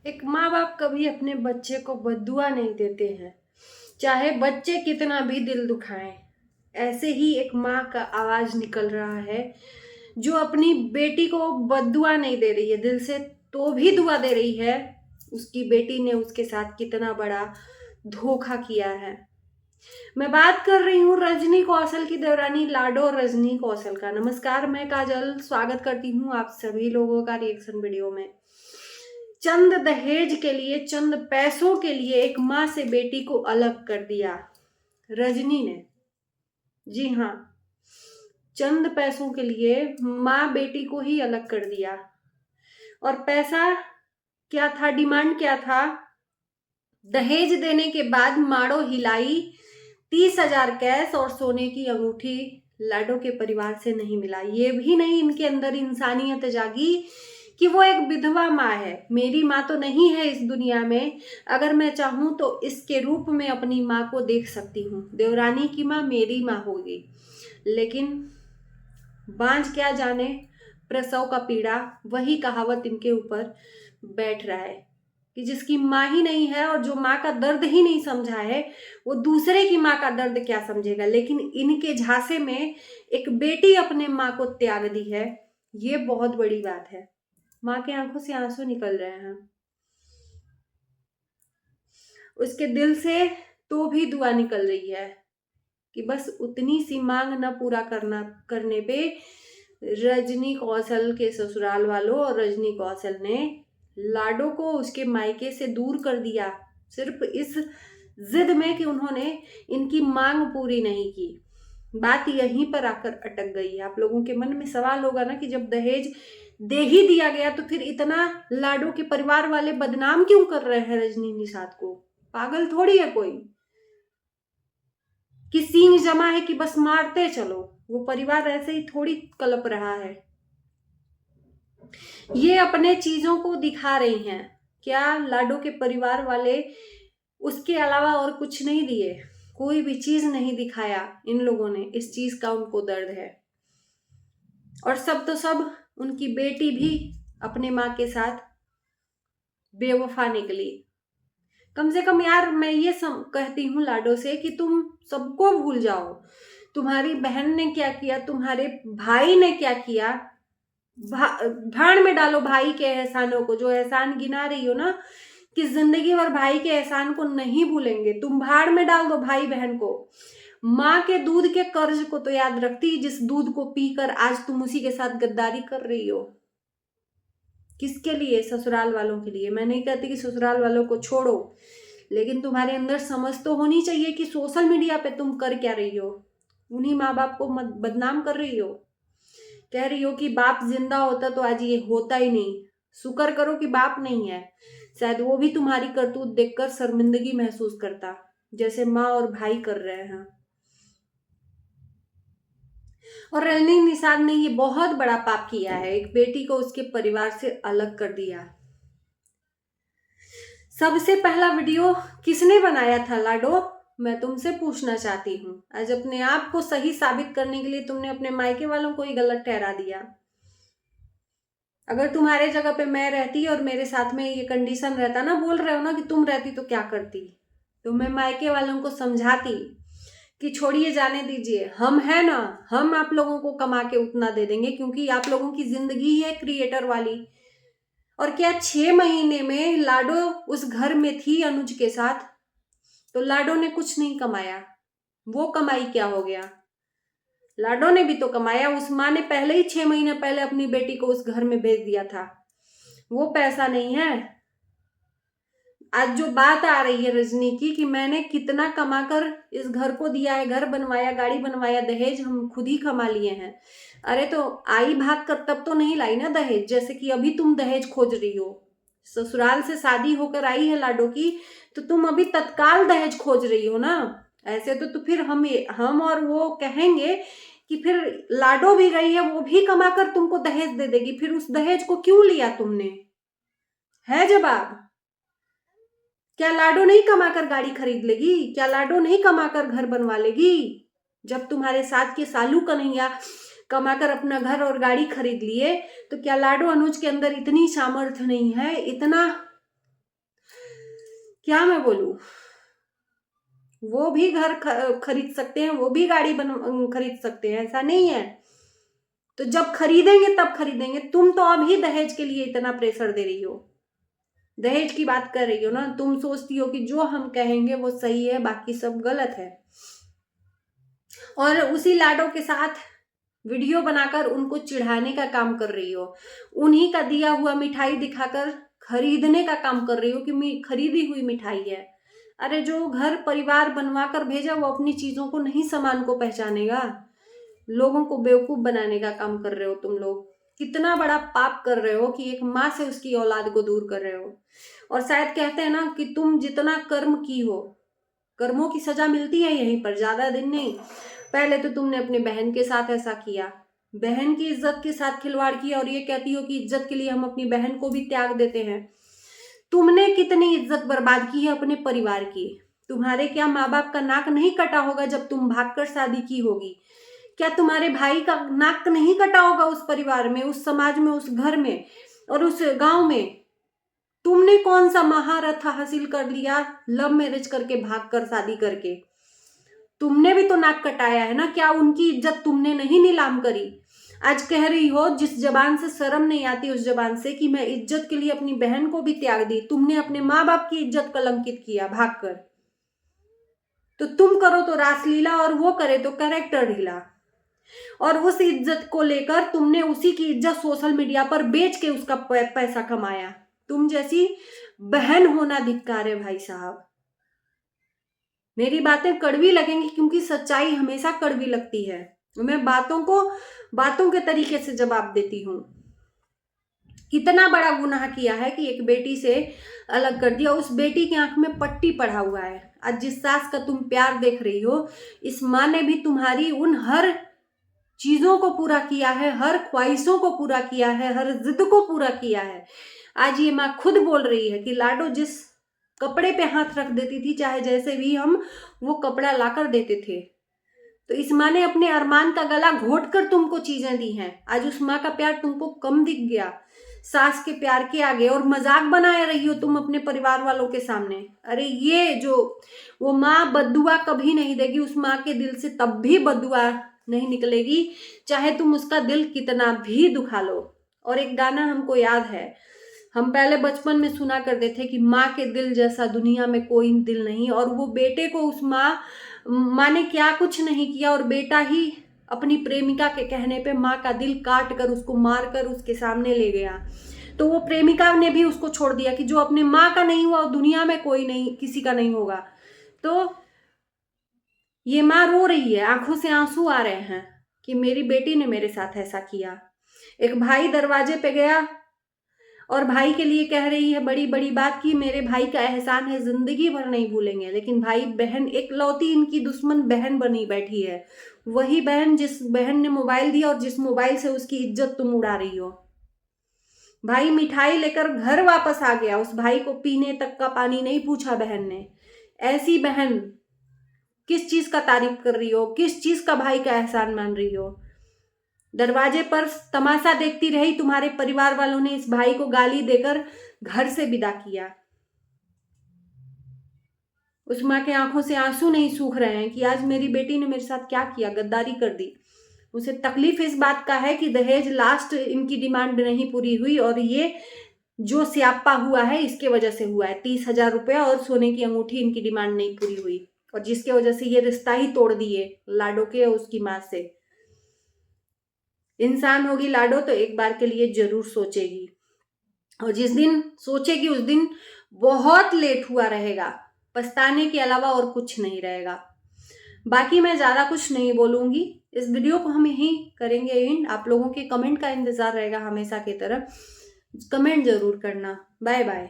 एक माँ बाप कभी अपने बच्चे को बद्दुआ नहीं देते हैं, चाहे बच्चे कितना भी दिल दुखाएं। ऐसे ही एक माँ का आवाज निकल रहा है जो अपनी बेटी को बद्दुआ नहीं दे रही है दिल से, तो भी दुआ दे रही है। उसकी बेटी ने उसके साथ कितना बड़ा धोखा किया है। मैं बात कर रही हूँ रजनी कौशल की, देवरानी लाडो रजनी कौशल का। नमस्कार, मैं काजल स्वागत करती हूँ आप सभी लोगों का रिएक्शन वीडियो में। चंद दहेज के लिए, चंद पैसों के लिए एक माँ से बेटी को अलग कर दिया रजनी ने। जी हाँ, चंद पैसों के लिए माँ बेटी को ही अलग कर दिया। और पैसा क्या था, डिमांड क्या था? दहेज देने के बाद माड़ो हिलाई, 30,000 कैश और सोने की अंगूठी लाडो के परिवार से नहीं मिला। ये भी नहीं इनके अंदर इंसानियत जागी कि वो एक विधवा माँ है। मेरी माँ तो नहीं है इस दुनिया में, अगर मैं चाहूँ तो इसके रूप में अपनी माँ को देख सकती हूँ। देवरानी की माँ मेरी माँ होगी, लेकिन बांझ क्या जाने प्रसव का पीड़ा, वही कहावत इनके ऊपर बैठ रहा है कि जिसकी माँ ही नहीं है और जो माँ का दर्द ही नहीं समझा है, वो दूसरे की माँ का दर्द क्या समझेगा। लेकिन इनके झांसे में एक बेटी अपने माँ को त्याग दी है, ये बहुत बड़ी बात है। माँ के आंखों से आंसू निकल रहे हैं, उसके दिल से तो भी दुआ निकल रही है कि बस उतनी सी मांग न पूरा करने पे रजनी कौशल के ससुराल वालों और रजनी कौशल ने लाडो को उसके मायके से दूर कर दिया, सिर्फ इस जिद में कि उन्होंने इनकी मांग पूरी नहीं की। बात यहीं पर आकर अटक गई है। आप लोगों के मन में सवाल होगा ना कि जब दहेज दे ही दिया गया तो फिर इतना लाडो के परिवार वाले बदनाम क्यों कर रहे हैं रजनी निषाद को? पागल थोड़ी है कोई कि सींग जमा है कि बस मारते चलो। वो परिवार ऐसे ही थोड़ी कलप रहा है। ये अपने चीजों को दिखा रही हैं। क्या लाडो के परिवार वाले उसके अलावा और कुछ नहीं दिए? कोई भी चीज नहीं दिखाया इन लोगों ने। इस चीज का उनको दर्द है। और सब तो सब, उनकी बेटी भी अपने माँ के साथ बेवफा निकली। कम से कम यार, मैं ये कहती हूँ लाडो से कि तुम सबको भूल जाओ। तुम्हारी बहन ने क्या किया, तुम्हारे भाई ने क्या किया, भाड़ में डालो भाई के एहसानों को। जो एहसान गिना रही हो ना कि जिंदगी भर भाई के एहसान को नहीं भूलेंगे, तुम भाड़ में डाल दो भाई बहन को। माँ के दूध के कर्ज को तो याद रखती, जिस दूध को पीकर आज तुम उसी के साथ गद्दारी कर रही हो। किसके लिए? ससुराल वालों के लिए। मैं नहीं कहती कि ससुराल वालों को छोड़ो, लेकिन तुम्हारे अंदर समझ तो होनी चाहिए कि सोशल मीडिया पे तुम कर क्या रही हो। उन्हीं माँ बाप को बदनाम कर रही हो। कह रही हो कि बाप जिंदा होता तो आज ये होता ही नहीं। शुक्र करो कि बाप नहीं है, शायद वो भी तुम्हारी करतूत देखकर शर्मिंदगी महसूस करता, जैसे माँ और भाई कर रहे हैं। और रजनी निषाद ने ये बहुत बड़ा पाप किया है, एक बेटी को उसके परिवार से अलग कर दिया। सबसे पहला वीडियो किसने बनाया था लाडो? मैं तुमसे पूछना चाहती हूँ। आज अपने आप को सही साबित करने के लिए तुमने अपने मायके वालों को ही गलत ठहरा दिया। अगर तुम्हारे जगह पे मैं रहती और मेरे साथ में ये कंडीशन रहता ना, बोल रहे हो ना कि तुम रहती तो क्या करती, तो मैं मायके वालों को समझाती कि छोड़िए, जाने दीजिए, हम है ना, हम आप लोगों को कमा के उतना दे देंगे, क्योंकि आप लोगों की जिंदगी है क्रिएटर वाली। और क्या 6 महीने में लाडो उस घर में थी अनुज के साथ, तो लाडो ने कुछ नहीं कमाया? वो कमाई क्या हो गया? लाडो ने भी तो कमाया। उस माँ ने पहले ही 6 महीने पहले अपनी बेटी को उस घर में भेज दिया था। वो पैसा नहीं है। आज जो बात आ रही है रजनी की कि मैंने कितना कमाकर इस घर को दिया है, घर बनवाया, गाड़ी बनवाया, दहेज हम खुद ही कमा लिए हैं। अरे तो आई भाग कर तब तो नहीं लाई ना दहेज, जैसे कि अभी तुम दहेज खोज रही हो। ससुराल से शादी होकर आई है लाडो की, तो तुम अभी तत्काल दहेज खोज रही हो ना। ऐसे तो फिर हम और वो कहेंगे कि फिर लाडो भी गई है, वो भी कमाकर तुमको दहेज दे देगी, फिर उस दहेज को क्यों लिया तुमने? है जवाब? क्या लाडो नहीं कमाकर गाड़ी खरीद लेगी? क्या लाडो नहीं कमाकर घर बनवा लेगी? जब तुम्हारे साथ के सालू कन्हैया कमाकर अपना घर और गाड़ी खरीद लिए, तो क्या लाडो अनुज के अंदर इतनी सामर्थ्य नहीं है, इतना क्या मैं बोलूं, वो भी घर खरीद सकते हैं, वो भी गाड़ी खरीद सकते हैं, ऐसा नहीं है। तो जब खरीदेंगे तब खरीदेंगे। तुम तो अभी दहेज के लिए इतना प्रेशर दे रही हो, दहेज की बात कर रही हो ना, तुम सोचती हो कि जो हम कहेंगे वो सही है, बाकी सब गलत है। और उसी लाडो के साथ वीडियो बनाकर उनको चिढ़ाने का काम कर रही हो, उन्हीं का दिया हुआ मिठाई दिखाकर खरीदने का काम कर रही हो कि खरीदी हुई मिठाई है। अरे जो घर परिवार बनवा कर भेजा वो अपनी चीजों को नहीं, सामान को पहचानेगा। लोगों को बेवकूफ बनाने का काम कर रहे हो तुम लोग। कितना बड़ा पाप कर रहे हो कि एक माँ से उसकी औलाद को दूर कर रहे हो। और शायद कहते हैं ना कि तुम जितना कर्म की हो, कर्मों की सजा मिलती है यहीं पर, ज्यादा दिन नहीं। पहले तो तुमने अपने बहन के साथ ऐसा किया, बहन की इज्जत के साथ खिलवाड़ किया, और ये कहती हो कि इज्जत के लिए हम अपनी बहन को भी त्याग देते हैं। तुमने कितनी इज्जत बर्बाद की है अपने परिवार की। तुम्हारे क्या माँ बाप का नाक नहीं कटा होगा जब तुम भागकर शादी की होगी? क्या तुम्हारे भाई का नाक नहीं कटा होगा उस परिवार में, उस समाज में, उस घर में और उस गांव में? तुमने कौन सा महारथ हासिल कर लिया लव मैरिज करके, भागकर शादी करके? तुमने भी तो नाक कटाया है ना, क्या उनकी इज्जत तुमने नहीं नीलाम करी? आज कह रही हो जिस जबान से शर्म नहीं आती उस जबान से कि मैं इज्जत के लिए अपनी बहन को भी त्याग दी। तुमने अपने माँ बाप की इज्जत कलंकित किया भागकर। तो तुम करो तो रासलीला और वो करे तो कैरेक्टर ढीला। और उस इज्जत को लेकर तुमने उसी की इज्जत सोशल मीडिया पर बेच के उसका पैसा कमाया। तुम जैसी बहन होना धिक्कार है भाई साहब। मेरी बातें कड़वी लगेंगी क्योंकि सच्चाई हमेशा कड़वी लगती है। मैं बातों के तरीके से जवाब देती हूँ। कितना बड़ा गुनाह किया है कि एक बेटी से अलग कर दिया। उस बेटी की आंख में पट्टी पड़ा हुआ है। आज जिस सास का तुम प्यार देख रही हो, इस माँ ने भी तुम्हारी उन हर चीजों को पूरा किया है, हर ख्वाहिशों को पूरा किया है, हर जिद को पूरा किया है। आज ये माँ खुद बोल रही है कि लाडो जिस कपड़े पे हाथ रख देती थी, चाहे जैसे भी हम वो कपड़ा लाकर देते थे, तो इस माँ ने अपने अरमान का गला घोट कर तुमको चीजें दी हैं। आज उस माँ का प्यार तुमको कम दिख गया सास के प्यार के आगे, और मजाक बनाए रही हो तुम अपने परिवार वालों के सामने। अरे ये जो वो माँ बद्दुआ कभी नहीं देगी, उस माँ के दिल से तब भी बद्दुआ नहीं निकलेगी, चाहे तुम उसका दिल कितना भी दुखा लो। और एक गाना हमको याद है, हम पहले बचपन में सुना करते थे कि माँ के दिल जैसा दुनिया में कोई दिल नहीं। और वो बेटे को उस माँ ने क्या कुछ नहीं किया, और बेटा ही अपनी प्रेमिका के कहने पे माँ का दिल काट कर उसको मार कर उसके सामने ले गया। तो वो प्रेमिका ने भी उसको छोड़ दिया कि जो अपने माँ का नहीं हुआ दुनिया में कोई नहीं, किसी का नहीं होगा। तो ये माँ रो रही है, आंखों से आंसू आ रहे हैं कि मेरी बेटी ने मेरे साथ ऐसा किया। एक भाई दरवाजे पे गया और भाई के लिए कह रही है बड़ी बड़ी बात कि मेरे भाई का एहसान है, जिंदगी भर नहीं भूलेंगे। लेकिन भाई बहन, एक लौती इनकी दुश्मन बहन बनी बैठी है। वही बहन जिस बहन ने मोबाइल दिया और जिस मोबाइल से उसकी इज्जत तुम उड़ा रही हो। भाई मिठाई लेकर घर वापस आ गया, उस भाई को पीने तक का पानी नहीं पूछा बहन ने। ऐसी बहन किस चीज का तारीफ कर रही हो, किस चीज का भाई का एहसान मान रही हो? दरवाजे पर तमाशा देखती रही, तुम्हारे परिवार वालों ने इस भाई को गाली देकर घर से विदा किया। उस माँ के आंखों से आंसू नहीं सूख रहे हैं कि आज मेरी बेटी ने मेरे साथ क्या किया, गद्दारी कर दी। उसे तकलीफ इस बात का है कि दहेज लास्ट इनकी डिमांड नहीं पूरी हुई, और ये जो स्यापा हुआ है इसके वजह से हुआ है। 30,000 रुपया और सोने की अंगूठी इनकी डिमांड नहीं पूरी हुई, और जिसके वजह से ये रिश्ता ही तोड़ दिए लाडो के और उसकी माँ से। इंसान होगी लाडो तो एक बार के लिए जरूर सोचेगी, और जिस दिन सोचेगी उस दिन बहुत लेट हुआ रहेगा। पछताने के अलावा और कुछ नहीं रहेगा। बाकी मैं ज्यादा कुछ नहीं बोलूंगी। इस वीडियो को हम यहीं करेंगे एंड। आप लोगों के कमेंट का इंतजार रहेगा हमेशा की तरह। कमेंट जरूर करना। Bye bye.